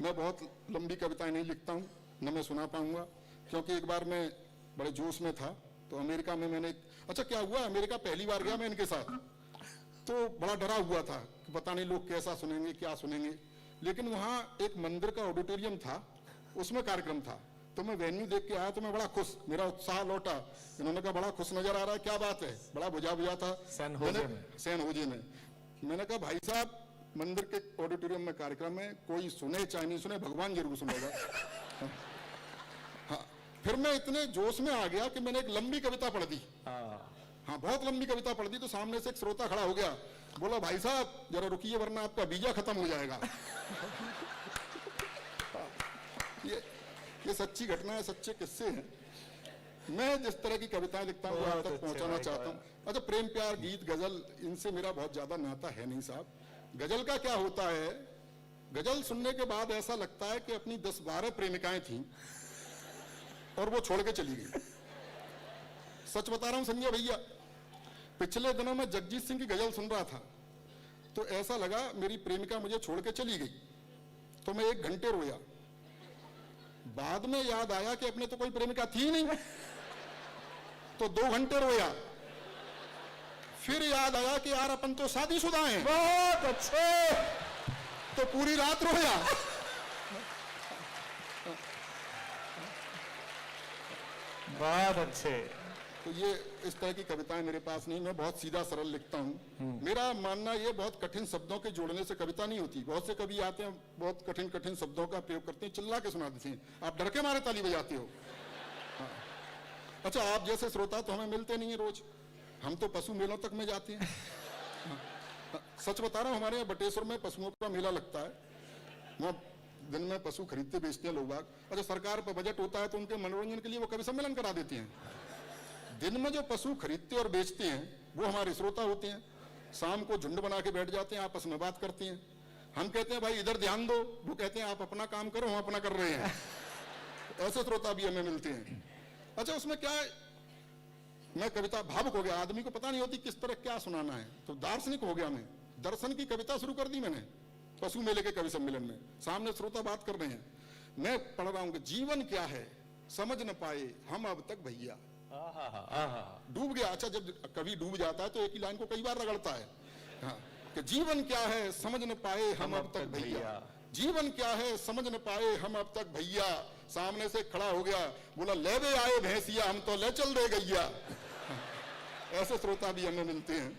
मैं बहुत लंबी कविताएं नहीं लिखता हूँ, न मैं सुना पाऊंगा, क्योंकि एक बार मैं बड़े जोश में था। तो अमेरिका में मैंने, अच्छा क्या हुआ, अमेरिका पहली बार गया मैं इनके साथ, तो बड़ा डरा हुआ था कि पता नहीं लोग कैसा सुनेंगे, क्या सुनेंगे। लेकिन वहाँ एक मंदिर का ऑडिटोरियम था, उसमें कार्यक्रम था। तो मैं वेन्यू देख के आया तो मैं बड़ा खुश, मेरा उत्साह लौटा। इन्होंने कहा बड़ा खुश नजर आ रहा है, क्या बात है, बड़ा बुझा बुझा था सैन होजे में। मैंने कहा भाई साहब, मंदिर के ऑडिटोरियम में कार्यक्रम है, कोई सुने चाहे नहीं सुने, भगवान जरूर सुनेगा। हाँ, फिर मैं इतने जोश में आ गया कि मैंने एक लंबी कविता पढ़ दी। हाँ, बहुत लंबी कविता पढ़ दी। तो सामने से एक श्रोता खड़ा हो गया, बोला भाई साहब जरा रुकिए वरना आपका वीजा खत्म हो जाएगा। ये सच्ची घटना है, सच्चे किस्से हैं। मैं जिस तरह की कविताएं लिखता हूँ आप तक पहुंचाना चाहता हूँ। अच्छा, प्रेम प्यार गीत गजल इनसे मेरा बहुत ज्यादा नाता है नहीं साहब। गजल का क्या होता है, गजल सुनने के बाद ऐसा लगता है कि अपनी 10-12 प्रेमिकाएं थीं और वो छोड़ के चली गई। सच बता रहा हूं संजय भैया, पिछले दिनों में जगजीत सिंह की गजल सुन रहा था तो ऐसा लगा मेरी प्रेमिका मुझे छोड़ के चली गई। तो मैं 1 घंटे रोया। बाद में याद आया कि अपने तो कोई प्रेमिका थी नहीं, तो 2 घंटे रोया। फिर याद आया कि यार अपन तो शादीशुदा हैं। बहुत अच्छे। तो पूरी रात रोया। बहुत अच्छे। तो ये इस तरह की कविताएं मेरे पास नहीं, मैं बहुत सीधा सरल लिखता हूँ। मेरा मानना ये बहुत कठिन शब्दों के जोड़ने से कविता नहीं होती। बहुत से कवि आते हैं बहुत कठिन कठिन शब्दों का प्रयोग करते हैं, चिल्ला के सुना देते हैं, आप डर के मारे ताली बजाते हो। हाँ। अच्छा, आप जैसे श्रोता तो हमें मिलते नहीं है रोज, हम तो पशु मेलों तक में जाते हैं। हाँ। सच बता रहा हूँ, हमारे यहाँ बटेश्वर में पशुओं का मेला लगता है, वहाँ दिन में पशु खरीदते बेचते हैं लोग बाग। अच्छा, सरकार पर बजट होता है तो उनके मनोरंजन के लिए वो कवि सम्मेलन करा देते हैं। दिन में जो पशु खरीदते और बेचते हैं वो हमारे श्रोता होते हैं। शाम को झुंड बना के बैठ जाते हैं, आपस में बात करते हैं। हम कहते हैं भाई इधर ध्यान दो, वो कहते हैं आप अपना काम करो, हम अपना कर रहे हैं। ऐसे श्रोता भी हमें मिलते हैं। अच्छा, उसमें क्या है, मैं कविता भावुक हो गया, आदमी को पता नहीं होती किस तरह क्या सुनाना है, तो दार्शनिक हो गया। मैं दर्शन की कविता शुरू कर दी मैंने पशु मेले के कवि सम्मेलन में। सामने श्रोता बात कर रहे हैं, मैं पढ़ रहा हूं कि जीवन क्या है समझ न पाए हम अब तक भैया। डूब गया। अच्छा, जब कवि डूब जाता है तो एक ही लाइन को कई बार रगड़ता है। हाँ, कि जीवन क्या है समझ न पाए हम अब तक भैया, जीवन क्या है समझ न पाए हम अब तक भैया। सामने से खड़ा हो गया, बोला ले दे आए भैंसिया हम तो ले चल दे गैया। ऐसे श्रोता भी हमें मिलते हैं।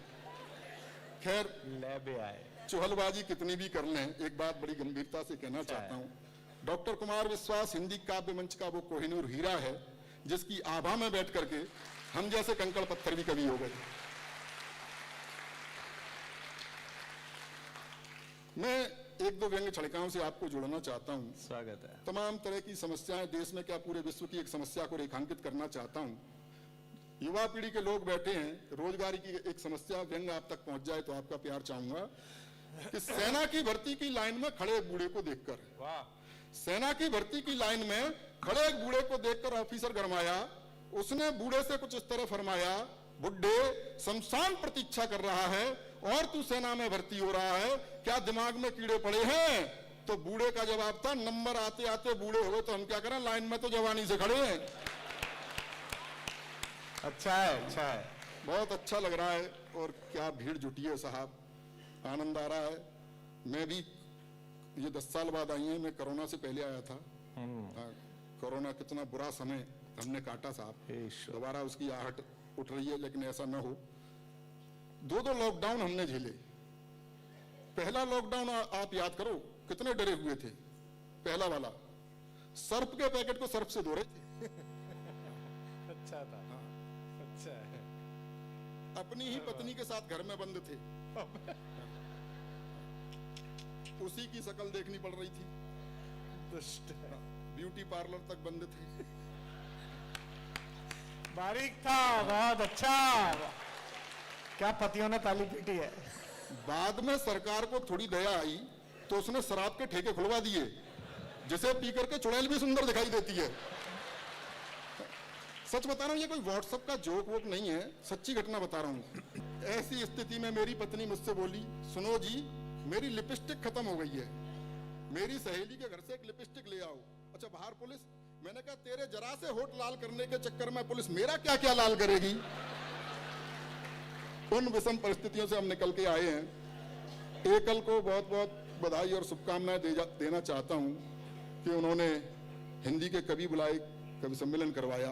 खैर, ले दे आए। चुहलबाजी कितनी भी कर लें, एक बात बड़ी गंभीरता से कहना चाहता हूं। डॉक्टर कुमार विश्वास हिंदी काव्य मंच का वो कोहिनूर हीरा है जिसकी आभा में बैठ करके हम जैसे कंकड़ पत्थर भी कवि हो गए। मैं 1-2 व्यंग्य छड़काओं से आपको जोड़ना चाहता हूं। स्वागत है। तमाम तरह की समस्याएं देश में क्या पूरे विश्व की एक समस्या को रेखांकित करना चाहता हूं। युवा पीढ़ी के लोग बैठे हैं, रोजगारी की एक समस्या व्यंग्य आप तक पहुंच जाए तो आपका प्यार चाहूंगा कि सेना की भर्ती की लाइन में खड़े एक बूढ़े को देखकर, सेना की भर्ती की लाइन में खड़े एक बूढ़े को देखकर ऑफिसर गरमाया। उसने बूढ़े से कुछ इस तरह फरमाया, बुड्ढे शमशान प्रतीक्षा कर रहा है और तू सेना में भर्ती हो रहा है, क्या दिमाग में कीड़े पड़े हैं? तो बूढ़े का जवाब था, नंबर आते आते बूढ़े हो गए तो हम क्या करें, लाइन में तो जवानी से खड़े हैं। अच्छा है, अच्छा है, बहुत अच्छा लग रहा है। और क्या भीड़ जुटी है साहब, आनंद आ रहा है। मैं भी ये 10 साल बाद आई है, मैं कोरोना से पहले आया था। कोरोना कितना बुरा समय हमने काटा साहब, दोबारा उसकी आहट उठ रही है, लेकिन ऐसा न हो। 2 लॉकडाउन हमने झेले। पहला लॉकडाउन आप याद करो कितने डरे हुए थे। पहला वाला सर्फ के पैकेट को सर्फ से धो रहे थे। अच्छा था। अच्छा है। अपनी ही पत्नी के साथ घर में बंद थे, उसी की शक्ल देखनी पड़ रही थी। दुष्ट। ब्यूटी पार्लर तक बंद थे। बारीक था, बहुत अच्छा। क्या पतियों ने ताली पीटी है। बाद में सरकार को थोड़ी दया आई तो उसने शराब के ठेके खुलवा दिए, जिसे पी करके चुड़ैल भी सुंदर दिखाई देती है। सच बता रहा हूं, ये कोई व्हाट्सएप का जोक वोक नहीं है, सच्ची घटना बता रहा हूं। ऐसी स्थिति में मेरी पत्नी मुझसे बोली, सुनो जी मेरी लिपस्टिक खत्म हो गई है। मेरी सहेली के घर से एक लिपस्टिक ले आओ, अच्छा बाहर पुलिस। मैंने कहा तेरे जरा से होठ लाल करने के चक्कर में पुलिस मेरा क्या क्या लाल करेगी। उन विषम परिस्थितियों से हम निकल के आए हैं। एकल को बहुत बहुत बधाई और शुभकामनाएं देना चाहता हूं कि उन्होंने हिंदी के कवि बुलाए, कवि सम्मेलन करवाया,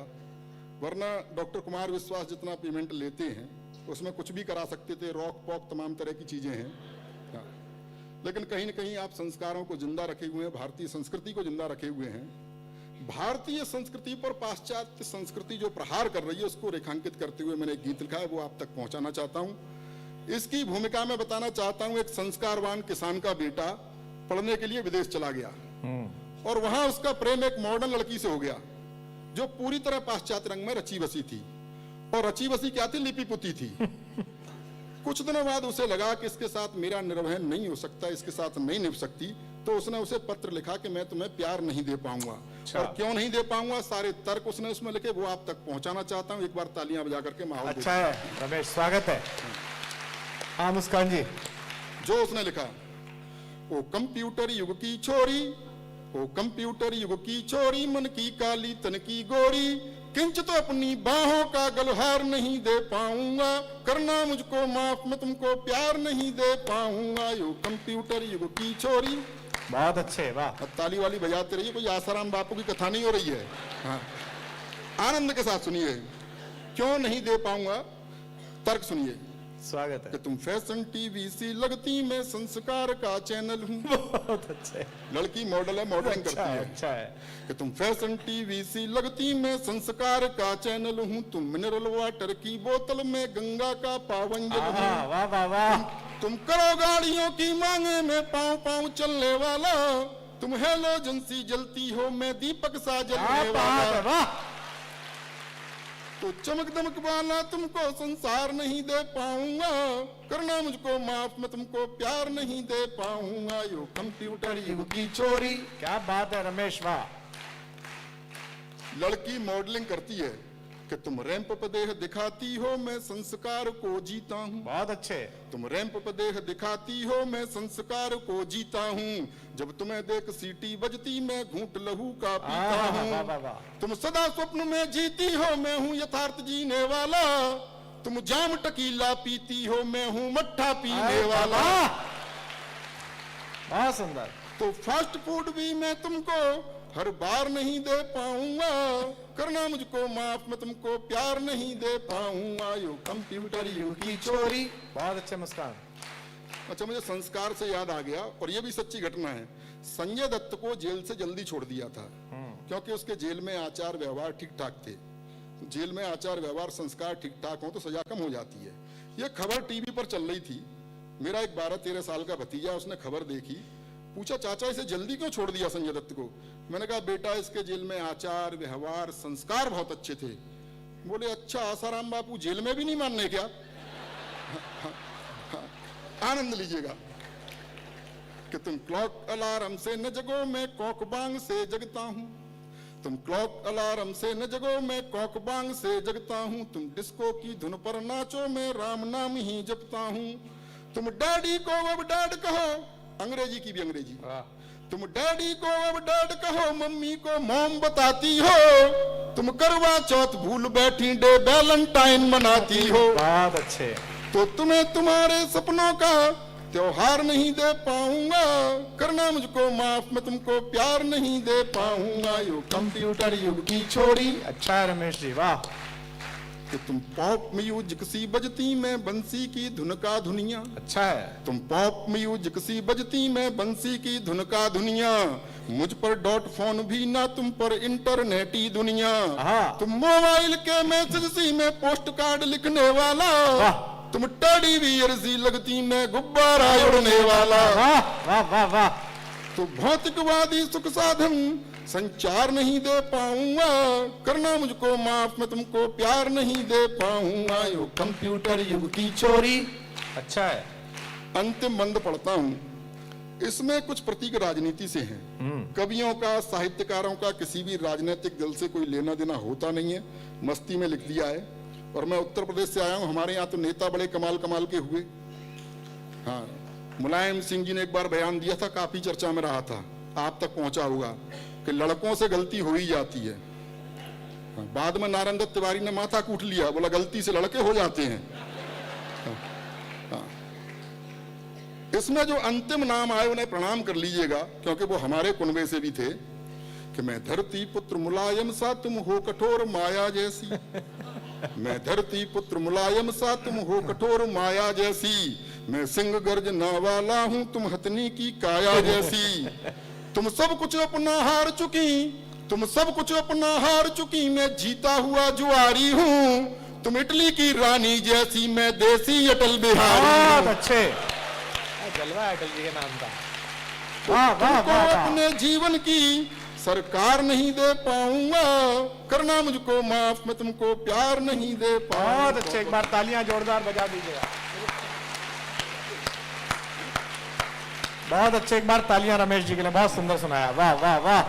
वरना डॉक्टर कुमार विश्वास जितना पेमेंट लेते हैं उसमें कुछ भी करा सकते थे, रॉक पॉक तमाम तरह की चीजें हैं। लेकिन कहीं न कहीं आप संस्कारों को जिंदा रखे हुए हैं, भारतीय संस्कृति को जिंदा रखे हुए हैं। भारतीय संस्कृति पर पाश्चात्य संस्कृति जो प्रहार कर रही है उसको रेखांकित करते हुए मैंने एक गीत लिखा है, वो आप तक पहुंचाना चाहता हूं। इसकी भूमिका में बताना चाहता हूं, एक संस्कारवान किसान का बेटा पढ़ने के लिए विदेश चला गया और वहां उसका प्रेम एक मॉडर्न लड़की से हो गया जो पूरी तरह पाश्चात्य रंग में रची बसी थी। और रची बसी क्या थी? लिपि पुती थी। कुछ दिनों बाद उसे लगा कि इसके साथ मेरा निर्वहन नहीं हो सकता, इसके साथ नहीं निभ सकती, तो उसने उसे पत्र लिखा कि मैं तुम्हें प्यार नहीं दे पाऊंगा। और क्यों नहीं दे पाऊंगा, सारे तर्क उसने उसमें लिखे, वो आप तक पहुंचाना चाहता हूं। एक बार तालियां बजा करके माहौल अच्छा है रमेश, स्वागत है। हाँ मुस्कान जी, जो उसने लिखा, ओ कंप्यूटर युग की छोरी, ओ कंप्यूटर युग की छोरी, मन की काली तन की गोरी, किंच तो अपनी बाहों का गलहार नहीं दे पाऊंगा, करना मुझको माफ, मैं तुमको प्यार नहीं दे पाऊंगा, यो कंप्यूटर युग की छोरी। बहुत अच्छे, वाह। अब ताली वाली बजाते रहिए, कोई आसाराम बापू की कथा नहीं हो रही है। हाँ, आनंद के साथ सुनिए, क्यों नहीं दे पाऊंगा, तर्क सुनिए। स्वागत है। कि तुम फैशन टीवी सी लगती, मैं संस्कार का चैनल हूँ। बहुत अच्छे। लड़की मॉडल है, मॉडलिंग अच्छा करती है, है। अच्छा है। कि तुम फैशन टीवी सी लगती, मैं संस्कार का चैनल हूँ, तुम मिनरल वाटर की बोतल में गंगा का पावन जल हूँ। वाह वाह वाह। तुम करो गाड़ियों की मांगे में पाँव पाँव चलने वाला, तुम हेलोजन सी जलती हो, मैं दीपक सा जलने वाला। वाह। तो चमक दमक वाला तुमको संसार नहीं दे पाऊंगा, करना मुझको माफ, मैं तुमको प्यार नहीं दे पाऊंगा, यो कंप्यूटर युग की छोरी। क्या बात है रमेश, वाह। लड़की मॉडलिंग करती है कि तुम रैंप पर देह दिखाती हो, मैं संस्कार को जीता हूँ। बहुत अच्छे। तुम रैंप पर देह दिखाती हो, मैं संस्कार को जीता हूँ, जब तुम्हें देख सीटी बजती, मैं घूंट लहू का पीता हूँ। तुम सदा स्वप्न में जीती हो, मैं हूँ यथार्थ जीने वाला, तुम जाम टकीला पीती हो, मैं हूँ मट्ठा पीने वाला। बहुत सुंदर। तो फास्ट फूड भी मैं तुमको हर बार नहीं दे पाऊंगा, करना मुझको माफ, मैं तुमको प्यार नहीं दे पाऊंगा, यो कंप्यूटर युग की छोरी। बहुत अच्छे मुस्कान। अच्छा, मुझे संस्कार से याद आ गया, और ये भी सच्ची घटना है। संजय दत्त को जेल से जल्दी छोड़ दिया था क्योंकि उसके जेल में आचार व्यवहार ठीक ठाक थे। जेल में आचार व्यवहार संस्कार ठीक ठाक हो तो सजा कम हो जाती है। ये खबर टीवी पर चल रही थी। मेरा एक 12-13 साल का भतीजा, उसने खबर देखी, पूछा चाचा इसे जल्दी क्यों छोड़ दिया संजय दत्त को। मैंने कहा बेटा इसके जेल में आचार व्यवहार संस्कार बहुत अच्छे थे। बोले अच्छा आसाराम बापू जेल में भी नहीं मानने क्या? आनंद लीजिएगा कि तुम क्लॉक अलार्म से न जगो, मैं कॉक बांग से जगता हूँ। तुम क्लॉक अलार्म से न जगो, मैं कॉक बांग से जगता हूँ। तुम डिस्को की धुन पर नाचो, मैं राम नाम ही जपता हूँ। तुम डैडी को अब डैड कहो, अंग्रेजी की भी अंग्रेजी। तुम डैडी को अब डैड कहो, मम्मी को मॉम बताती हो। तुम करवा चौथ भूल बैठी, डे वैलेंटाइन मनाती हो। बहुत अच्छे। तो तुम्हें तुम्हारे सपनों का त्योहार नहीं दे पाऊंगा, करना मुझको माफ, मैं तुमको प्यार नहीं दे पाऊंगा, यो कंप्यूटर युग की छोरी। अच्छा है रमेश जी, वाह। कि तुम पॉप म्यूजिक सी बजती, मैं बंसी की धुन का धुनिया। अच्छा है। तुम पॉप म्यूजिक सी बजती, मैं बंसी की धुन का धुनिया। मुझ पर डॉट फोन भी ना, तुम पर इंटरनेटी दुनिया। तुम मोबाइल के मैसेज सी, मैं पोस्ट कार्ड लिखने वाला। तुम टेडी बियर सी लगती, मैं गुब्बारा उड़ने वाला। वाह वाह वाह। तो भौतिकवादी सुख साधन संचार नहीं दे पाऊंगा, करना मुझको माफ, मैं तुमको प्यार नहीं दे पाऊंगा, यो कंप्यूटर युग की छोरी। अच्छा है। अंतिम बंद पढ़ता हूं, इसमें कुछ प्रतीक राजनीति से हैं। कवियों का, साहित्यकारों का किसी भी राजनीतिक दल से कोई लेना देना होता नहीं है, मस्ती में लिख लिया है। और मैं उत्तर प्रदेश से आया हूं, हमारे यहाँ तो नेता बड़े कमाल कमाल के हुए। हाँ, मुलायम सिंह जी ने एक बार बयान दिया था, काफी चर्चा में रहा था, आप तक पहुंचा होगा, कि लड़कों से गलती हो ही जाती है। बाद में नारायण दत्त तिवारी ने माथा कूट लिया, बोला गलती से लड़के हो जाते हैं। इसमें जो अंतिम नाम आए उन्हें प्रणाम कर लीजिएगा, क्योंकि वो हमारे कुनबे से भी थे, कि मैं धरती पुत्र मुलायम सा तुम हो कठोर माया जैसी, मैं धरती पुत्र मुलायम सा तुम हो कठोर माया जैसी, मैं सिंह गर्जना वाला हूं तुम हथनी की काया जैसी, तुम सब कुछ अपना हार चुकी, तुम सब कुछ अपना हार चुकी, मैं जीता हुआ जुआरी हूं, तुम इटली की रानी जैसी, मैं देसी अटल बिहारी बहुत हूं। अच्छे, जलवा है अटल जी के नाम का। वाह वाह तुमको वाह वाह। अपने जीवन की सरकार नहीं दे पाऊंगा, करना मुझको माफ, मैं तुमको प्यार नहीं दे पाऊंगा। बहुत अच्छे, एक बार तालियां जोरदार बजा दीजिएगा। बहुत अच्छे, एक बार तालियां रमेश जी के लिए, बहुत सुंदर सुनाया, वाह वाह वाह।